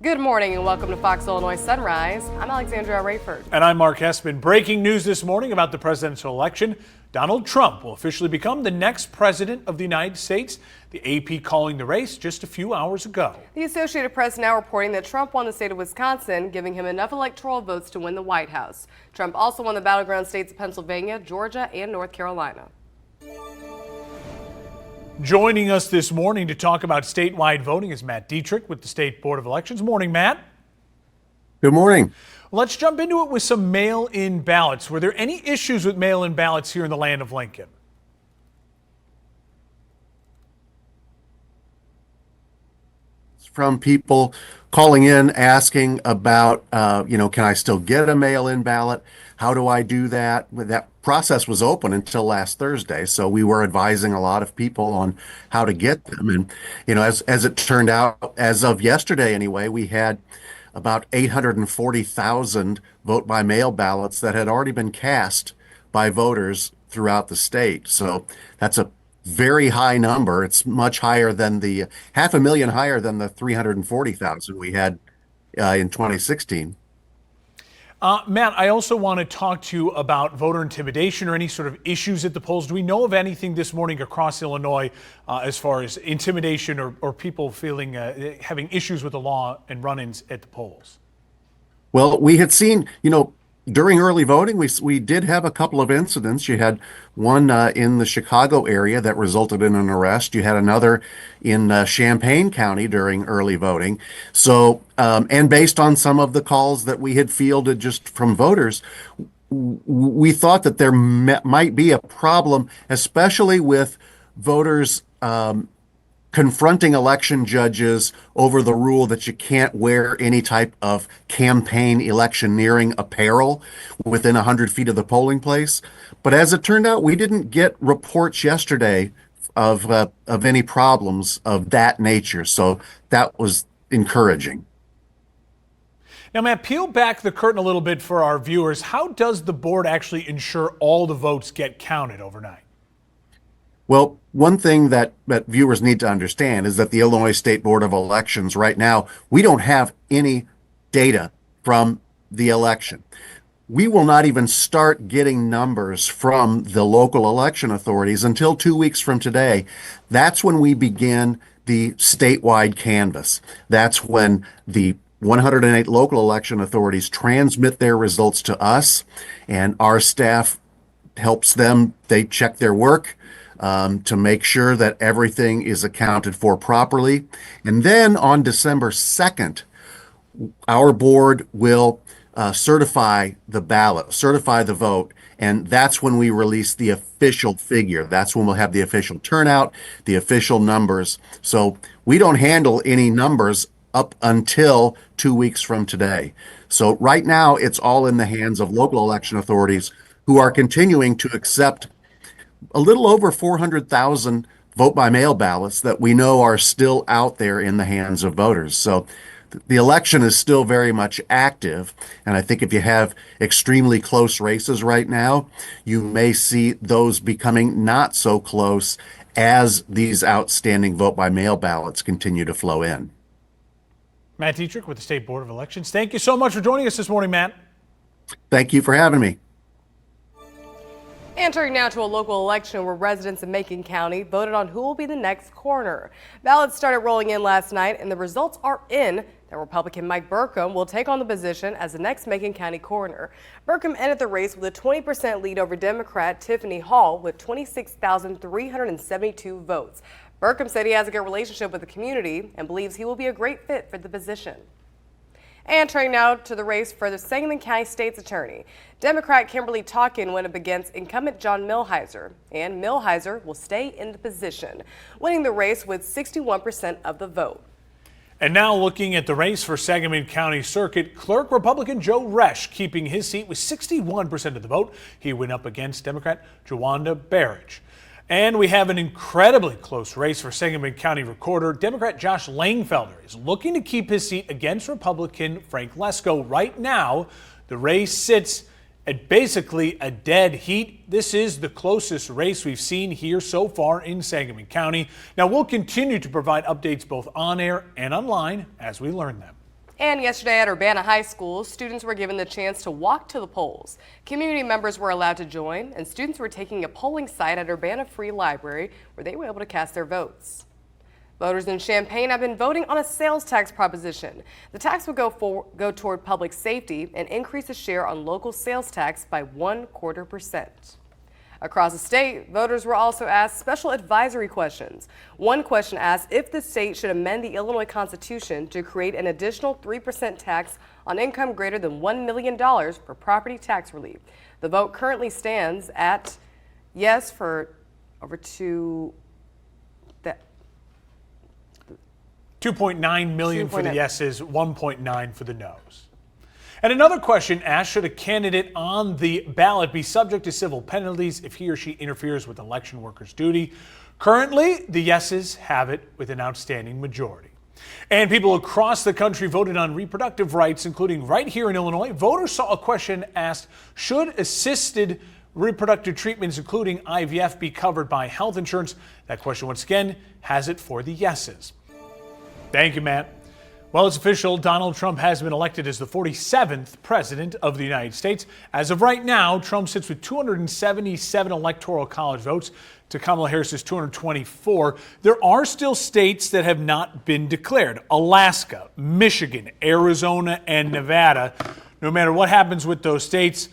Good morning and welcome to Fox Illinois Sunrise. I'm Alexandria Rayford. And I'm Mark Hespin. Breaking news this morning about the presidential election. Donald Trump will officially become the next president of the United States. The AP calling the race just a few hours ago. The Associated Press now reporting that Trump won the state of Wisconsin, giving him enough electoral votes to win the White House. Trump also won the battleground states of Pennsylvania, Georgia, and North Carolina. Joining us this morning to talk about statewide voting is Matt Dietrich with the State Board of Elections. Morning, Matt. Good morning. Let's jump into it with some mail-in ballots. Were there any issues with mail-in ballots here in the land of Lincoln? From people calling in asking about, can I still get a mail-in ballot? How do I do that? That process was open until last Thursday, so we were advising a lot of people on how to get them. And, as it turned out, as of yesterday anyway, we had about 840,000 vote-by-mail ballots that had already been cast by voters throughout the state. So that's a very high number. It's much higher than the 500,000 higher than the 340,000 we had in 2016. Matt, I also want to talk to you about voter intimidation or any sort of issues at the polls. Do we know of anything this morning across Illinois as far as intimidation or people feeling having issues with the law and run-ins at the polls? Well, we had seen, during early voting, we did have a couple of incidents. You had one in the Chicago area that resulted in an arrest. You had another in Champaign County during early voting. So, and based on some of the calls that we had fielded just from voters, we thought that there might be a problem, especially with voters confronting election judges over the rule that you can't wear any type of campaign electioneering apparel within 100 feet of the polling place. But as it turned out, we didn't get reports yesterday of any problems of that nature. So that was encouraging. Now, Matt, peel back the curtain a little bit for our viewers. How does the board actually ensure all the votes get counted overnight? Well, one thing that viewers need to understand is that the Illinois State Board of Elections right now, we don't have any data from the election. We will not even start getting numbers from the local election authorities until 2 weeks from today. That's when we begin the statewide canvass. That's when the 108 local election authorities transmit their results to us, and our staff helps them. They check their work to make sure that everything is accounted for properly. And then on December 2nd, our board will certify the ballot, certify the vote, and that's when we release the official figure. That's when we'll have the official turnout, the official numbers. So we don't handle any numbers up until 2 weeks from today. So right now, it's all in the hands of local election authorities who are continuing to accept a little over 400,000 vote-by-mail ballots that we know are still out there in the hands of voters. So the election is still very much active, and I think if you have extremely close races right now, you may see those becoming not so close as these outstanding vote-by-mail ballots continue to flow in. Matt Dietrich with the State Board of Elections. Thank you so much for joining us this morning, Matt. Thank you for having me. And turning now to a local election where residents in Macon County voted on who will be the next coroner. Ballots started rolling in last night and the results are in that Republican Mike Burkham will take on the position as the next Macon County coroner. Burkham ended the race with a 20% lead over Democrat Tiffany Hall with 26,372 votes. Burkham said he has a good relationship with the community and believes he will be a great fit for the position. And turning now to the race for the Sangamon County State's Attorney. Democrat Kimberly Talkin went up against incumbent John Millhiser, and Millhiser will stay in the position, winning the race with 61% of the vote. And now looking at the race for Sangamon County Circuit Clerk, Republican Joe Resch keeping his seat with 61% of the vote. He went up against Democrat Jawanda Barrage. And we have an incredibly close race for Sangamon County Recorder. Democrat Josh Langfelder is looking to keep his seat against Republican Frank Lesko. Right now, the race sits at basically a dead heat. This is the closest race we've seen here so far in Sangamon County. Now, we'll continue to provide updates both on air and online as we learn them. And yesterday at Urbana High School, students were given the chance to walk to the polls. Community members were allowed to join, and students were taking a polling site at Urbana Free Library where they were able to cast their votes. Voters in Champaign have been voting on a sales tax proposition. The tax would go toward public safety and increase the share on local sales tax by 1/4%. Across the state, voters were also asked special advisory questions. One question asked if the state should amend the Illinois Constitution to create an additional 3% tax on income greater than $1 million for property tax relief. The vote currently stands at yes for over 2.9 million for the yeses, 1.9 for the noes. And another question asked, should a candidate on the ballot be subject to civil penalties if he or she interferes with election workers' duty? Currently, the yeses have it with an outstanding majority. And people across the country voted on reproductive rights, including right here in Illinois. Voters saw a question asked, should assisted reproductive treatments, including IVF, be covered by health insurance? That question, once again, has it for the yeses. Thank you, Matt. Well, it's official. Donald Trump has been elected as the 47th president of the United States. As of right now, Trump sits with 277 electoral college votes to Kamala Harris's 224. There are still states that have not been declared: Alaska, Michigan, Arizona, and Nevada. No matter what happens with those states,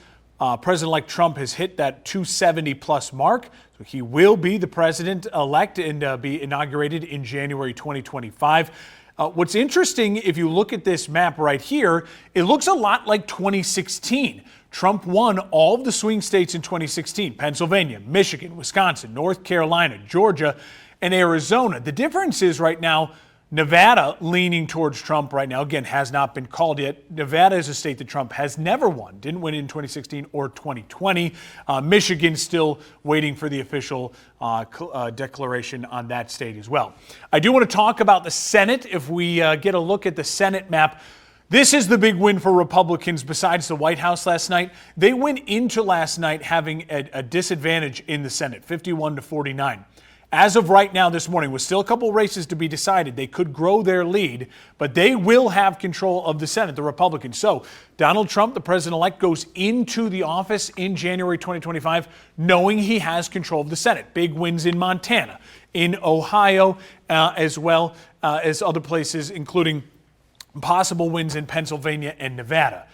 President-elect Trump has hit that 270-plus mark. So he will be the president-elect and be inaugurated in January 2025. What's interesting, if you look at this map right here, it looks a lot like 2016. Trump won all of the swing states in 2016: Pennsylvania, Michigan, Wisconsin, North Carolina, Georgia, and Arizona. The difference is right now, Nevada leaning towards Trump right now, again, has not been called yet. Nevada is a state that Trump has never won, didn't win in 2016 or 2020. Michigan still waiting for the official declaration on that state as well. I do want to talk about the Senate. If we get a look at the Senate map, this is the big win for Republicans besides the White House last night. They went into last night having a disadvantage in the Senate, 51-49. As of right now this morning, with still a couple races to be decided, they could grow their lead, but they will have control of the Senate, the Republicans. So Donald Trump, the president-elect, goes into the office in January 2025 knowing he has control of the Senate. Big wins in Montana, in Ohio, as well as other places, including possible wins in Pennsylvania and Nevada.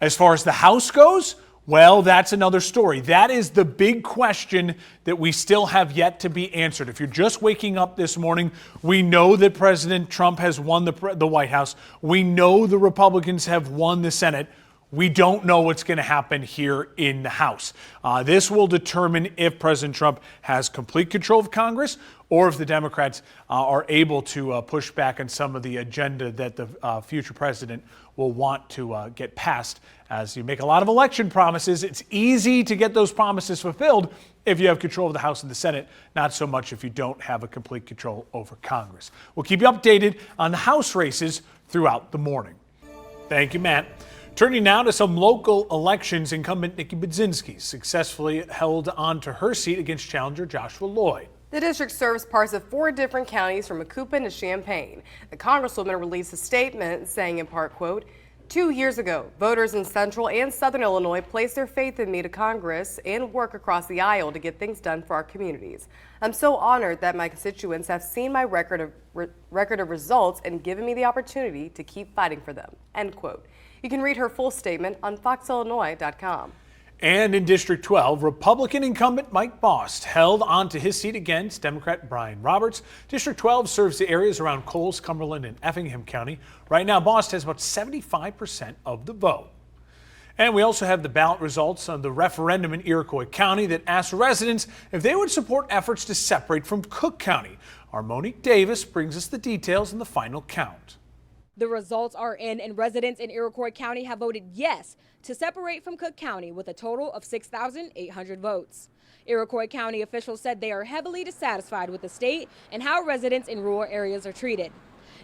As far as the House goes, well, that's another story. That is the big question that we still have yet to be answered. If you're just waking up this morning, we know that President Trump has won the White House. We know the Republicans have won the Senate. We don't know what's going to happen here in the House. This will determine if President Trump has complete control of Congress or if the Democrats are able to push back on some of the agenda that the future president will want to get passed. As you make a lot of election promises, it's easy to get those promises fulfilled if you have control of the House and the Senate, not so much if you don't have a complete control over Congress. We'll keep you updated on the House races throughout the morning. Thank you, Matt. Turning now to some local elections, incumbent Nikki Budzinski successfully held on to her seat against challenger Joshua Lloyd. The district serves parts of 4 different counties from Macoupin to Champaign. The congresswoman released a statement saying in part, quote, 2 years ago, voters in central and southern Illinois placed their faith in me to Congress and work across the aisle to get things done for our communities. I'm so honored that my constituents have seen my record of results and given me the opportunity to keep fighting for them, end quote. You can read her full statement on foxillinois.com. And in District 12, Republican incumbent Mike Bost held on to his seat against Democrat Brian Roberts. District 12 serves the areas around Coles, Cumberland, and Effingham County. Right now, Bost has about 75% of the vote. And we also have the ballot results on the referendum in Iroquois County that asked residents if they would support efforts to separate from Cook County. Our Monique Davis brings us the details in the final count. The results are in, and residents in Iroquois County have voted yes to separate from Cook County with a total of 6,800 votes. Iroquois County officials said they are heavily dissatisfied with the state and how residents in rural areas are treated.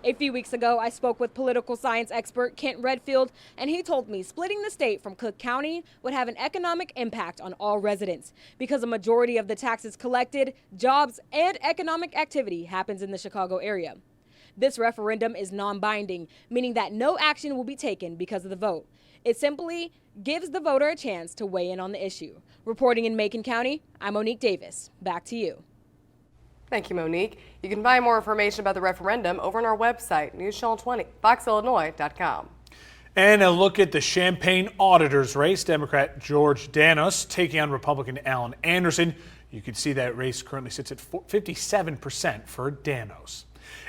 A few weeks ago, I spoke with political science expert Kent Redfield, and he told me splitting the state from Cook County would have an economic impact on all residents because a majority of the taxes collected, jobs, and economic activity happens in the Chicago area. This referendum is non-binding, meaning that no action will be taken because of the vote. It simply gives the voter a chance to weigh in on the issue. Reporting in Macon County, I'm Monique Davis. Back to you. Thank you, Monique. You can find more information about the referendum over on our website, News Channel 20, foxillinois.com. And a look at the Champaign Auditor's race. Democrat George Danos taking on Republican Alan Anderson. You can see that race currently sits at 57% for Danos.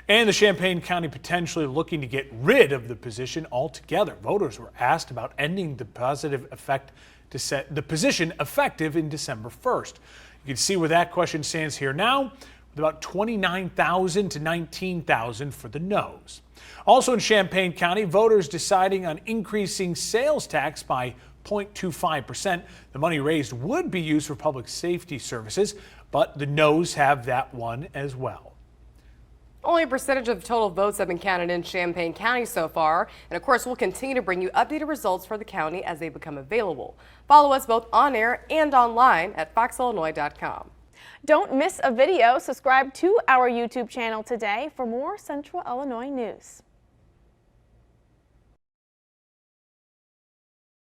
And the Champaign County potentially looking to get rid of the position altogether. Voters were asked about ending the positive effect to set the position effective in December 1st. You can see where that question stands here now, with about 29,000 to 19,000 for the no's. Also in Champaign County, voters deciding on increasing sales tax by 0.25%. The money raised would be used for public safety services, but the no's have that one as well. Only a percentage of total votes have been counted in Champaign County so far. And of course, we'll continue to bring you updated results for the county as they become available. Follow us both on air and online at foxillinois.com. Don't miss a video. Subscribe to our YouTube channel today for more Central Illinois news.